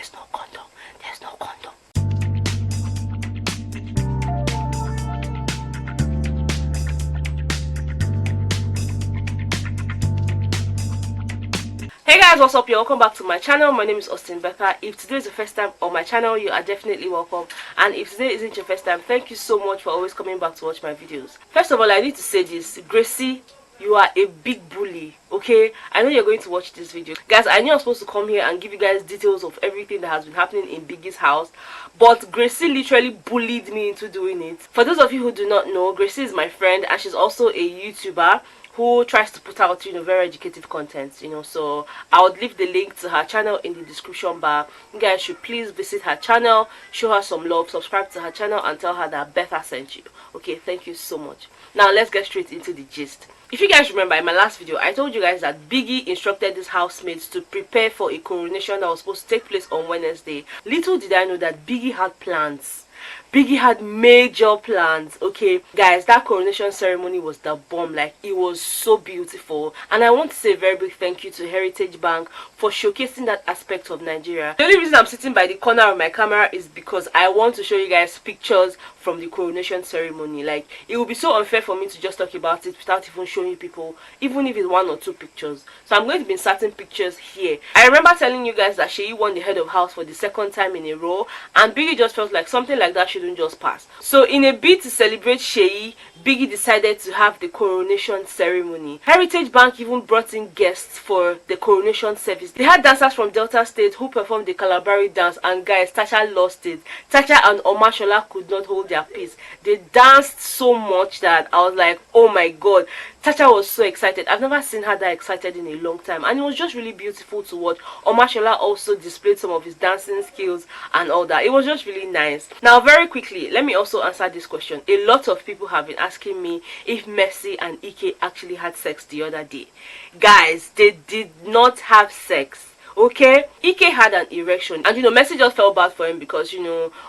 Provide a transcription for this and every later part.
There's no condom. There's no condom. Hey guys, what's up? You're welcome back to my channel. My name is Austin Becca. If today is the first time on my channel, you are definitely welcome, and if today isn't your first time, thank you so much for always coming back to watch my videos. First of all, I need to say this: Gracie, you are a big bully. Okay, I know you're going to watch this video. Guys, I knew I was supposed to come here and give you guys details of everything that has been happening in Biggie's house, but Gracie literally bullied me into doing it. For those of you who do not know, Gracie is my friend, and she's also a YouTuber who tries to put out, very educative content, so I would leave the link to her channel in the description bar. You guys should please visit her channel, show her some love, subscribe to her channel, and tell her that Becca sent you. Okay, thank you so much. Now let's get straight into the gist. If you guys remember, in my last video I told you guys that Biggie instructed his housemates to prepare for a coronation that was supposed to take place on Wednesday. Little did I know that Biggie had plans. Biggie had major plans. Okay guys, that coronation ceremony was the bomb. Like, it was so beautiful, and I want to say a very big thank you to Heritage Bank for showcasing that aspect of Nigeria. The only reason I'm sitting by the corner of my camera is because I want to show you guys pictures from the coronation ceremony. Like, it would be so unfair for me to just talk about it without even showing you people, even if it's 1 or 2 pictures. So I'm going to be inserting pictures here. I remember telling you guys that Sheyi won the head of house for the 2nd time in a row, and Biggie just felt like something like that shouldn't just pass. So in a bid to celebrate Sheyi, Biggie decided to have the coronation ceremony. Heritage Bank even brought in guests for the coronation service. They had dancers from Delta State who performed the Kalabari dance, and guys, Tasha lost it. Tasha and Omashola could not hold their peace. They danced so much that I was like, oh my god. Tasha was so excited. I've never seen her that excited in a long time, and it was just really beautiful to watch. Omashola also displayed some of his dancing skills and all that. It was just really nice. Now, very quickly, let me also answer this question. A lot of people have been asking me if Mercy and Ike actually had sex the other day. Guys, they did not have sex. Okay, Ike had an erection, and Mercy just felt bad for him because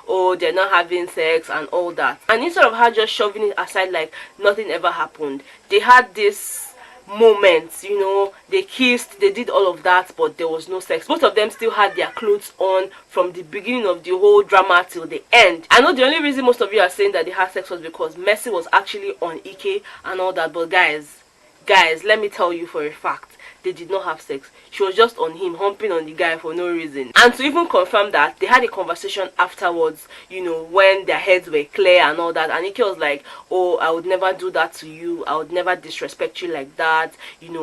oh, they're not having sex and all that. And instead of her just shoving it aside like nothing ever happened, they had this moment, they kissed, they did all of that, but there was no sex. Both of them still had their clothes on from the beginning of the whole drama till the end. I know the only reason most of you are saying that they had sex was because Mercy was actually on Ike and all that, but guys, let me tell you for a fact, they did not have sex. She was just on him, humping on the guy for no reason. And to even confirm that, they had a conversation afterwards, when their heads were clear and all that. And Ike was like, oh, I would never do that to you. I would never disrespect you like that.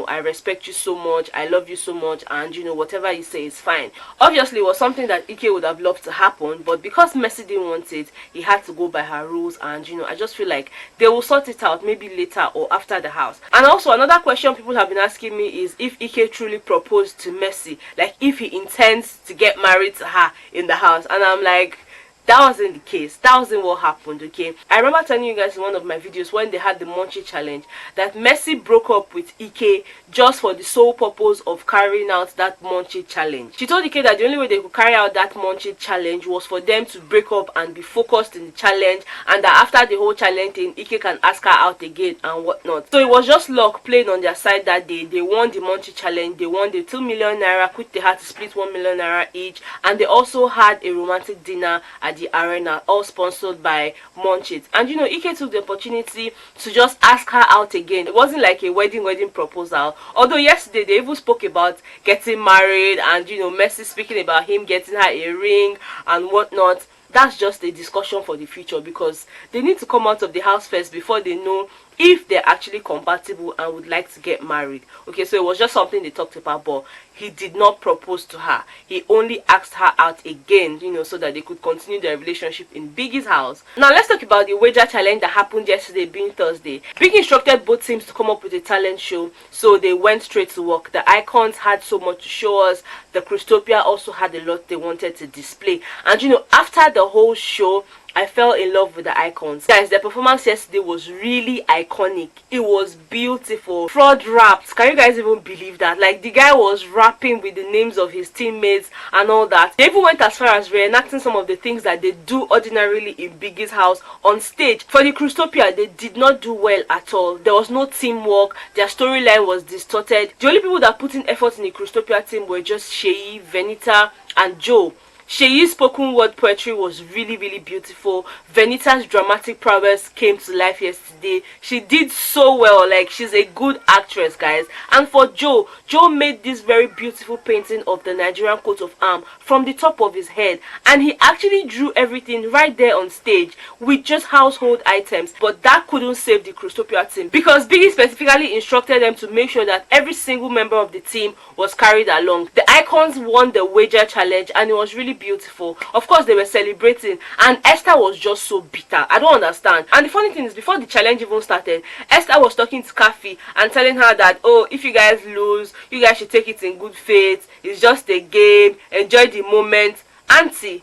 I respect you so much. I love you so much. And, whatever you say is fine. Obviously, it was something that Ike would have loved to happen. But because Mercy didn't want it, he had to go by her rules. And, I just feel like they will sort it out maybe later or after the house. And also, another question people have been asking me is if Ike truly proposed to Mercy, like if he intends to get married to her in the house. And I'm like, that wasn't the case. That wasn't what happened. Okay, I remember telling you guys in one of my videos when they had the Munchie challenge that Mercy broke up with Ike just for the sole purpose of carrying out that Munchie challenge. She told Ike that the only way they could carry out that Munchie challenge was for them to break up and be focused in the challenge, and that after the whole challenge thing, Ike can ask her out again and whatnot. So it was just luck playing on their side that day. They won the Munchie challenge. They won the 2 million naira, which they had to split 1 million naira each, and they also had a romantic dinner at the arena, all sponsored by Munchies. And Ike took the opportunity to just ask her out again. It wasn't like a wedding proposal, although yesterday they even spoke about getting married, and Mercy speaking about him getting her a ring and whatnot. That's just a discussion for the future, because they need to come out of the house first before they know if they're actually compatible and would like to get married. Okay, so it was just something they talked about, but he did not propose to her. He only asked her out again, so that they could continue their relationship in Biggie's house. Now let's talk about the wager challenge that happened yesterday, being Thursday. Biggie instructed both teams to come up with a talent show, so they went straight to work. The Icons had so much to show us. The Christopia also had a lot they wanted to display. And after the whole show, I fell in love with the Icons. Guys, their performance yesterday was really iconic. It was beautiful. Fraud rapped. Can you guys even believe that? Like, the guy was rapping with the names of his teammates and all that. They even went as far as reenacting some of the things that they do ordinarily in Biggie's house on stage. For the Christopia, they did not do well at all. There was no teamwork. Their storyline was distorted. The only people that put in effort in the Christopia team were just Sheyi, Venita, and Joe. Sheyi's spoken word poetry was really beautiful. Venita's dramatic prowess came to life yesterday. She did so well. Like, she's a good actress, guys. And for Joe made this very beautiful painting of the Nigerian coat of arms from the top of his head, and he actually drew everything right there on stage with just household items. But that couldn't save the Crystopia team, because Biggie specifically instructed them to make sure that every single member of the team was carried along. The icons won the wager challenge, and it was really beautiful. Of course, they were celebrating, and Esther was just so bitter. I don't understand. And the funny thing is, before the challenge even started, Esther was talking to Kaffi and telling her that, oh, if you guys lose, you guys should take it in good faith. It's just a game. Enjoy the moment. Auntie,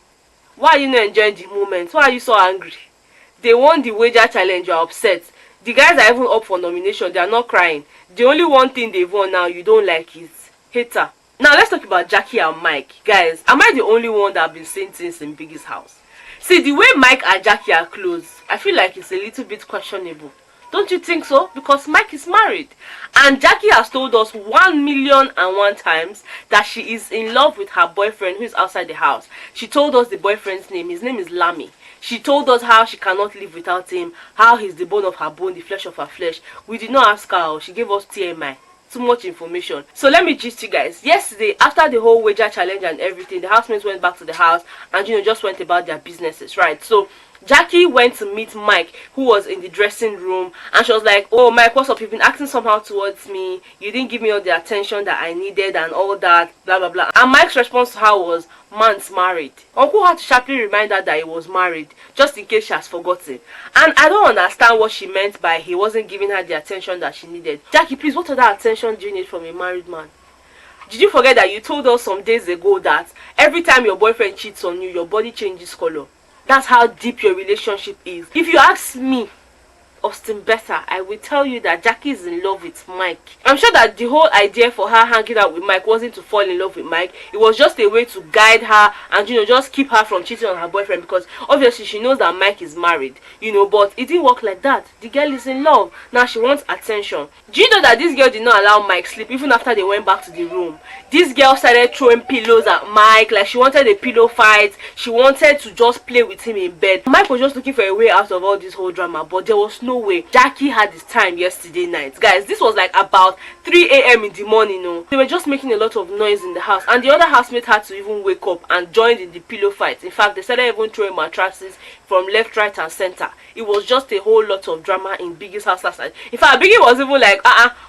why are you not enjoying the moment? Why are you so angry? They won the wager challenge. You're upset. The guys are even up for nomination. They are not crying. The only one thing they've won now you don't like is hater. Now let's talk about Jackie and Mike. Guys, am I the only one that have been saying things in Biggie's house? See, the way Mike and Jackie are close, I feel like it's a little bit questionable. Don't you think so? Because Mike is married, and Jackie has told us 1,000,001 times that she is in love with her boyfriend who is outside the house. She told us the boyfriend's name. His name is Lami. She told us how she cannot live without him, how he's the bone of her bone, the flesh of her flesh. We did not ask her. She gave us TMI. Too much information. So let me gist you guys. Yesterday, after the whole wager challenge and everything, the housemates went back to the house and just went about their businesses, right? So Jackie went to meet Mike, who was in the dressing room, and she was like, oh, Mike, what's up? You've been acting somehow towards me. You didn't give me all the attention that I needed and all that, blah blah blah. And Mike's response to her was, man's married. Uncle had to sharply remind her that he was married, just in case she has forgotten. And I don't understand what she meant by he wasn't giving her the attention that she needed. Jackie, please, what other attention do you need from a married man? Did you forget that you told us some days ago that every time your boyfriend cheats on you, your body changes color? That's how deep your relationship is. If you ask me, Austin Better, I will tell you that Jackie is in love with Mike. I'm sure that the whole idea for her hanging out with Mike wasn't to fall in love with Mike. It was just a way to guide her and just keep her from cheating on her boyfriend, because obviously she knows that Mike is married, but it didn't work like that. The girl is in love. Now she wants attention. Do you know that this girl did not allow Mike sleep even after they went back to the room? This girl started throwing pillows at Mike, like she wanted a pillow fight. She wanted to just play with him in bed. Mike was just looking for a way out of all this whole drama, but there was no way. Jackie had his time yesterday night. Guys, this was like about 3 a.m. in the morning. They were just making a lot of noise in the house, and the other housemate had to even wake up and join in the pillow fight. In fact, they started even throwing mattresses from left, right and center. It was just a whole lot of drama in Biggie's house last night. In fact, Biggie was even like,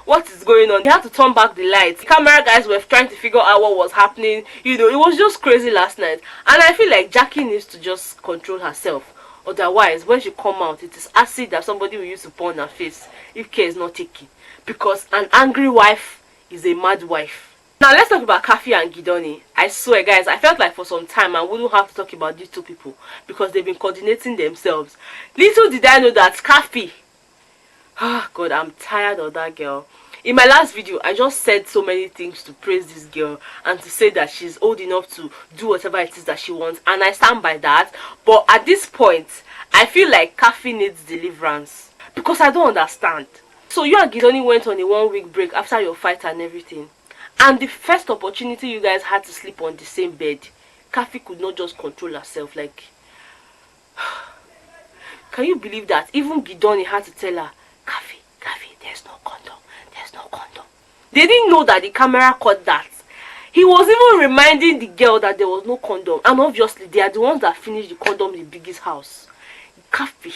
what is going on? They had to turn back the lights. The camera guys were trying to figure out what was happening. It was just crazy last night. And I feel like Jackie needs to just control herself. Otherwise, when she come out, it is acid that somebody will use to pour on her face if care is not taken. Because an angry wife is a mad wife. Now let's talk about Kaffi and Gidoni. I swear, guys, I felt like for some time I wouldn't have to talk about these two people because they've been coordinating themselves. Little did I know that Kaffi, God, I'm tired of that girl. In my last video, I just said so many things to praise this girl and to say that she's old enough to do whatever it is that she wants, and I stand by that. But at this point, I feel like Kaffi needs deliverance because I don't understand. So you and Gidoni went on a 1-week break after your fight and everything, and the first opportunity you guys had to sleep on the same bed, Kaffi could not just control herself. Like, can you believe that? Even Gidoni had to tell her, Kaffi, there's no condom. There's no condom. They didn't know that the camera caught that. He was even reminding the girl that there was no condom. And obviously, they are the ones that finished the condom in Biggie's house. Kaffi.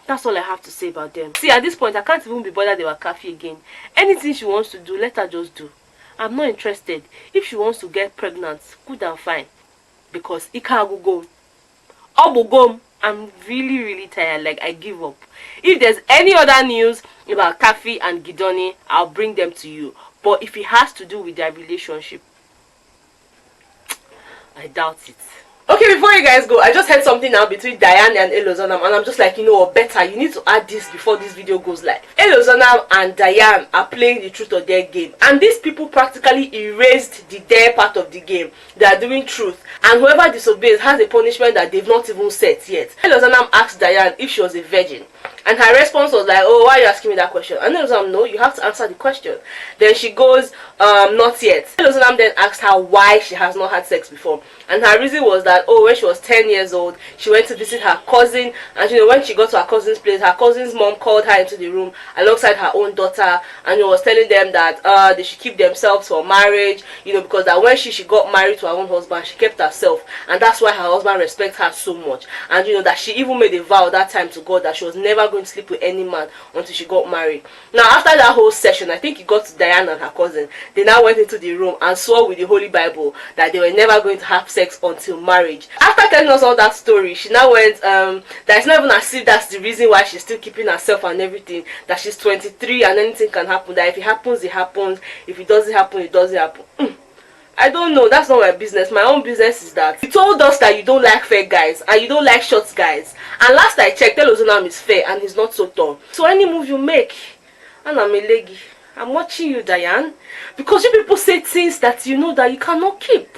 That's all I have to say about them. See, at this point, I can't even be bothered about Kaffi again. Anything she wants to do, let her just do. I'm not interested. If she wants to get pregnant, good and fine. Because Ika will go. Obogom. I'm really tired. Like, I give up. If there's any other news about Kaffi and Gidoni, I'll bring them to you. But if it has to do with their relationship, I doubt it. Okay, before you guys go, I just heard something now between Diane and Elozonam, and I'm just like, Better, you need to add this before this video goes live. Elozonam and Diane are playing the truth or dare game, and these people practically erased the dare part of the game. They are doing truth, and whoever disobeys has a punishment that they've not even set yet. Elozonam asked Diane if she was a virgin, And her response was like, oh, why are you asking me that question? And Elozonam, no, you have to answer the question. Then she goes, not yet. Elozonam then asked her why she has not had sex before. And her reason was that, oh, when she was 10 years old, she went to visit her cousin. And, when she got to her cousin's place, her cousin's mom called her into the room alongside her own daughter. And was telling them that they should keep themselves for marriage, because that when she got married to her own husband, she kept herself. And that's why her husband respects her so much. And, that she even made a vow that time to God that she was never going to sleep with any man until she got married. Now, after that whole session, I think it got to Diana and her cousin. They now went into the room and swore with the Holy Bible that they were never going to have sex until marriage. After telling us all that story, she now went, that it's not even as if that's the reason why she's still keeping herself and everything, that she's 23 and anything can happen, that if it happens, it happens, if it doesn't happen, it doesn't happen. I don't know, that's not my business. My own business is that you told us that you don't like fair guys and you don't like short guys, and last I checked, Elozonam is fair and he's not so tall. So any move you make, and I'm a leggy, I'm watching you, Diane, because you people say things that you know that you cannot keep.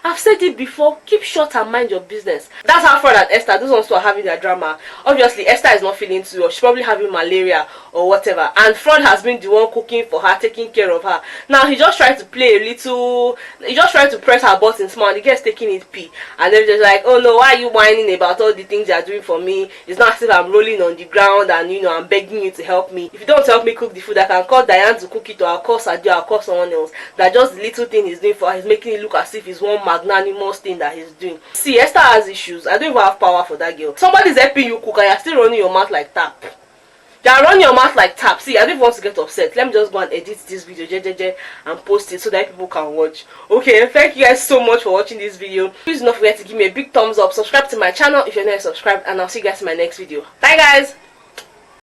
I've said it before, keep short and mind your business. That's how Fred and Esther, those ones who are having their drama. Obviously, Esther is not feeling too well. She's probably having malaria or whatever. And Fred has been the one cooking for her, taking care of her. Now, he just tried to play a little, he just tried to press her buttons small, and the girl's taking it pee. And they're just like, oh no, why are you whining about all the things you're doing for me? It's not as if I'm rolling on the ground and, I'm begging you to help me. If you don't help me cook the food, I can call Diane to cook it, or I'll call Sadio, I'll call someone else. That just the little thing he's doing for her, he's making it look as if it's one magnanimous thing that he's doing. See, Esther has issues. I don't even have power for that girl. Somebody's helping you cook and you're still running your mouth like tap. You're running your mouth like tap. See, I don't even want to get upset. Let me just go and edit this video and post it so that people can watch. Okay, thank you guys so much for watching this video. Please do not forget to give me a big thumbs up, subscribe to my channel if you're not subscribed, and I'll see you guys in my next video. Bye guys.